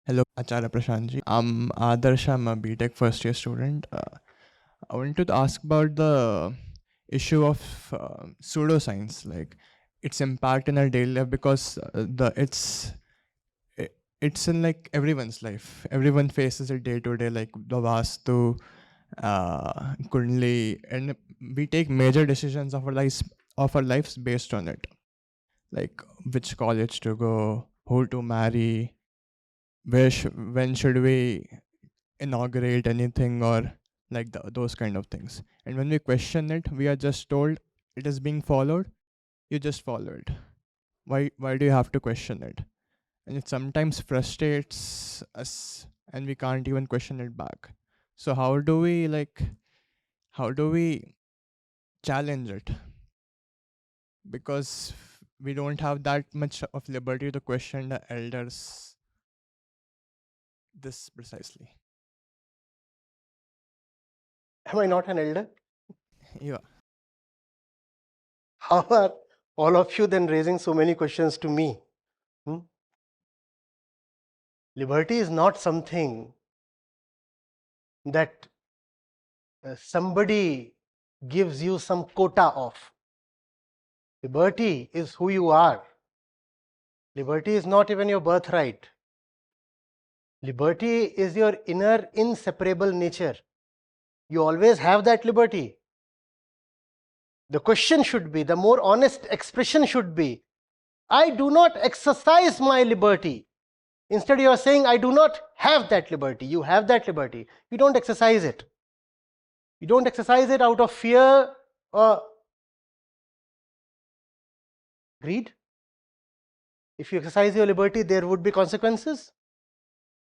Hello, Acharya Prashant ji. I'm Adarsh. I'm a BTech first year student. I wanted to ask about the issue of pseudoscience, like its impact in our daily life, because it's in like everyone's life. Everyone faces it day to day, like the Vastu, Kundali, and we take major decisions of our lives based on it, like which college to go, who to marry, when should we inaugurate anything, or like those kind of things. And when we question it, we are just told it is being followed. You just follow it. Why do you have to question it? And it sometimes frustrates us, and we can't even question it back. So how do we challenge it? Because we don't have that much of liberty to question the elders this precisely. Am I not an elder? Yeah. How are all of you then raising so many questions to me? Hmm? Liberty is not something that somebody gives you some quota of. Liberty is who you are. Liberty is not even your birthright. Liberty is your inner inseparable nature. You always have that liberty. The question should be, the more honest expression should be, I do not exercise my liberty. Instead, you are saying, I do not have that liberty. You have that liberty. You don't exercise it. You don't exercise it out of fear or greed. If you exercise your liberty, there would be consequences.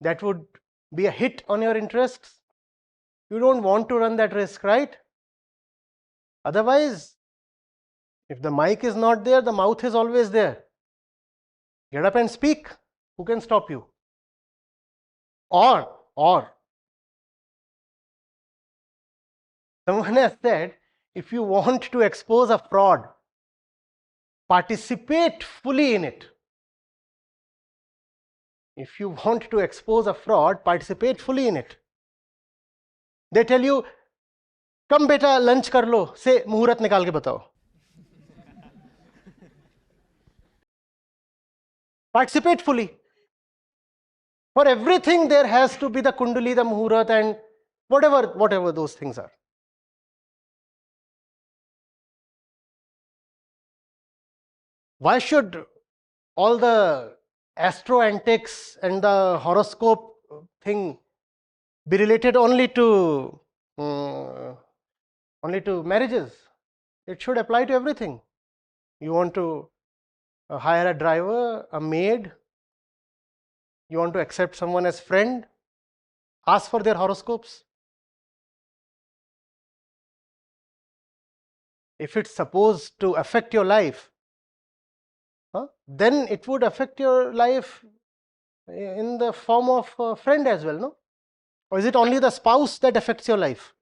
That would be a hit on your interests. You don't want to run that risk, right? Otherwise, if the mic is not there, the mouth is always there. Get up and speak. Who can stop you? Or someone has said, if you want to expose a fraud, participate fully in it. If you want to expose a fraud, participate fully in it. They tell you, come beta, lunch kar lo, say muhurat nikal ke batao. Participate fully. For everything, there has to be the Kundali, the muhurat, and whatever those things are. Why should all the astro antics and the horoscope thing be related only to marriages? It should apply to everything. You want to hire a driver, a maid, you want to accept someone as friend, ask for their horoscopes. If it's supposed to affect your life, then it would affect your life in the form of a friend as well, no? Or is it only the spouse that affects your life?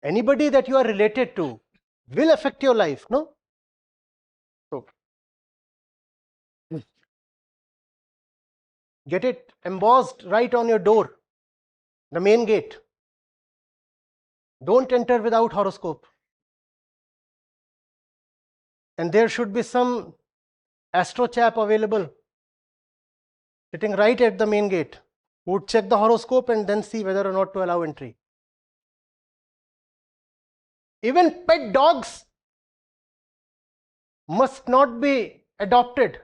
Anybody that you are related to will affect your life, no? So, get it embossed right on your door, the main gate. Don't enter without horoscope. And there should be some astro chap available sitting right at the main gate who would check the horoscope and then see whether or not to allow entry. Even pet dogs must not be adopted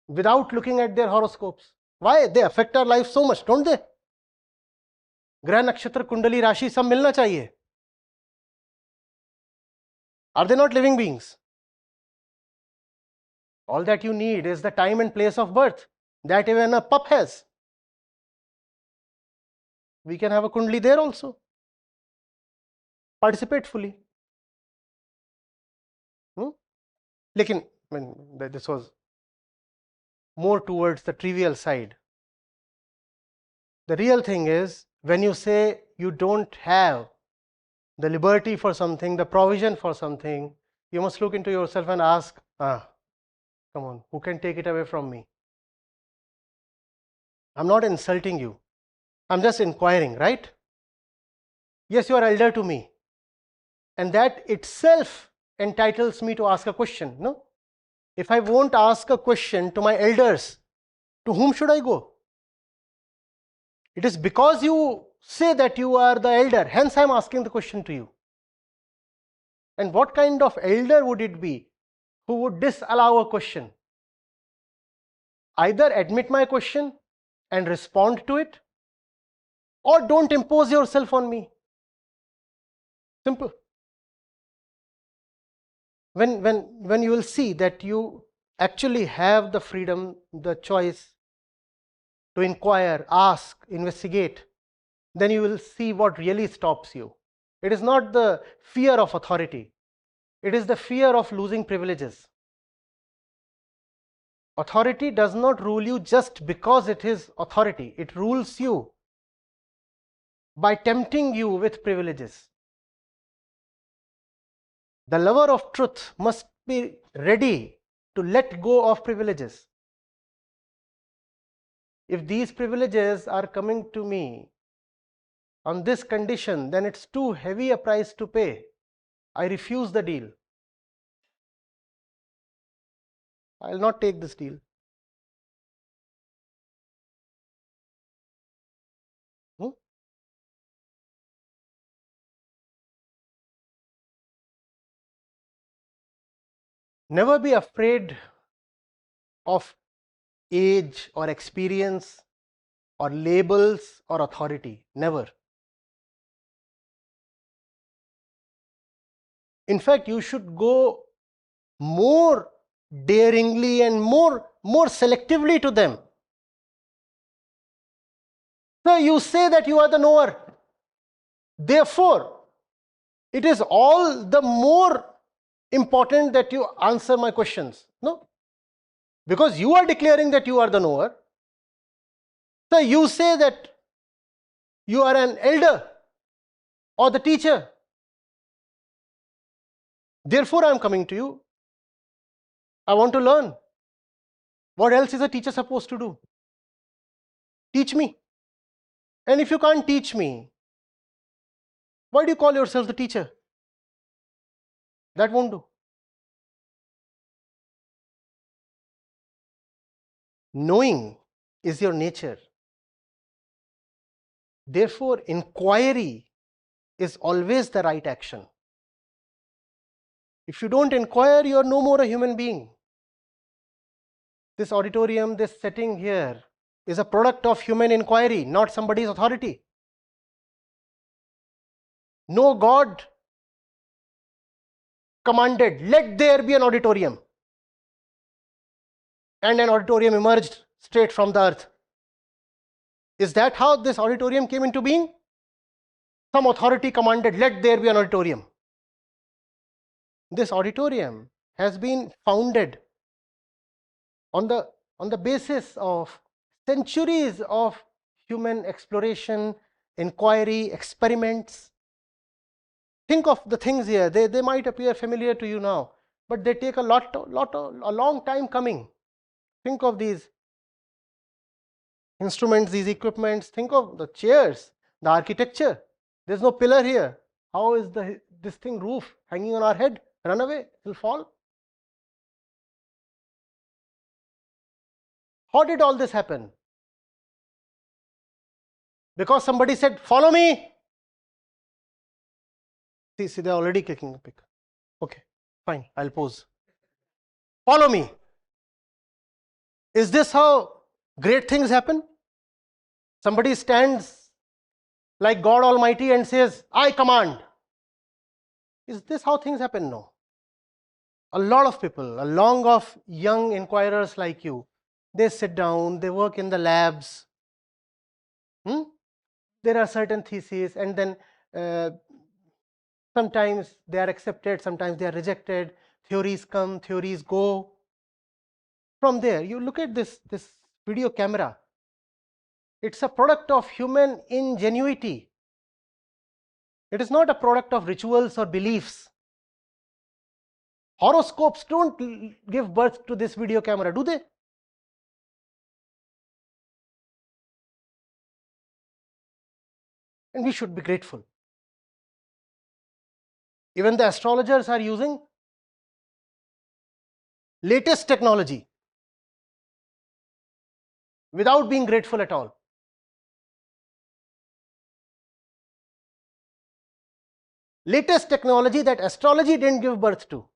without looking at their horoscopes. Why? They affect our life so much, don't they? ग्रह नक्षत्र कुंडली राशि सब मिलना चाहिए. Are they not living beings? All that you need is the time and place of birth that even a pup has. We can have a kundali there also. Participate fully. Lekin, this was more towards the trivial side. The real thing is, when you say you don't have the liberty for something, the provision for something, you must look into yourself and ask, come on, who can take it away from me? I'm not insulting you. I'm just inquiring, right? Yes, you are elder to me. And that itself entitles me to ask a question, no? If I won't ask a question to my elders, to whom should I go? It is because you say that you are the elder, hence I am asking the question to you. And what kind of elder would it be who would disallow a question? Either admit my question and respond to it, or don't impose yourself on me. Simple. When you will see that you actually have the freedom, the choice to inquire, ask, investigate, then you will see what really stops you. It is not the fear of authority. It is the fear of losing privileges. Authority does not rule you just because it is authority. It rules you by tempting you with privileges. The lover of truth must be ready to let go of privileges. If these privileges are coming to me on this condition, then it's too heavy a price to pay. I refuse the deal. I'll not take this deal. Never be afraid of age or experience or labels or authority. Never. In fact, you should go more daringly and more selectively to them. So you say that you are the knower. Therefore, it is all the more important that you answer my questions. No? Because you are declaring that you are the knower. So you say that you are an elder or the teacher. Therefore, I am coming to you. I want to learn. What else is a teacher supposed to do? Teach me. And if you can't teach me, why do you call yourself the teacher? That won't do. Knowing is your nature. Therefore, inquiry is always the right action. If you don't inquire, you are no more a human being. This auditorium, this setting here is a product of human inquiry, not somebody's authority. No God commanded, let there be an auditorium. And an auditorium emerged straight from the earth. Is that how this auditorium came into being? Some authority commanded, let there be an auditorium. This auditorium has been founded on the basis of centuries of human exploration, inquiry, experiments. Think of the things here. They might appear familiar to you now, but they take a long time coming. Think of these instruments, these equipments. Think of the chairs, the architecture. There's no pillar here. How is this thing roof hanging on our head? Run away, it will fall. How did all this happen? Because somebody said, follow me. See, they're already clicking the pic. Okay, fine, I'll pause. Follow me. Is this how great things happen? Somebody stands like God Almighty and says, I command. Is this how things happen? No. A lot of people, a lot of young inquirers like you, they sit down, they work in the labs. There are certain theses, and then sometimes they are accepted, sometimes they are rejected. Theories come, theories go. From there, you look at this video camera. It's a product of human ingenuity. It is not a product of rituals or beliefs. Horoscopes don't give birth to this video camera, do they? And we should be grateful. Even the astrologers are using latest technology without being grateful at all. Latest technology that astrology didn't give birth to.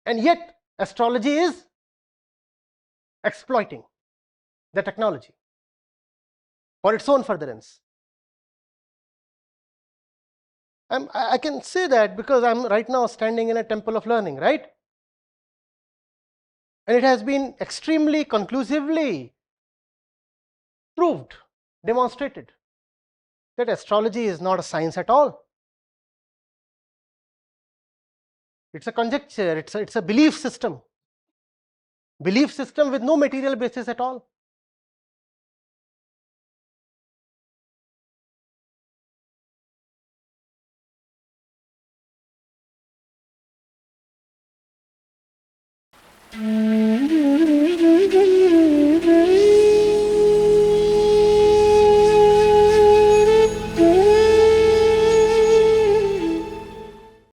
And yet, astrology is exploiting the technology for its own furtherance. I can say that because I'm right now standing in a temple of learning, right? And it has been extremely conclusively proved, demonstrated, that astrology is not a science at all. It's a conjecture, it's a belief system with no material basis at all.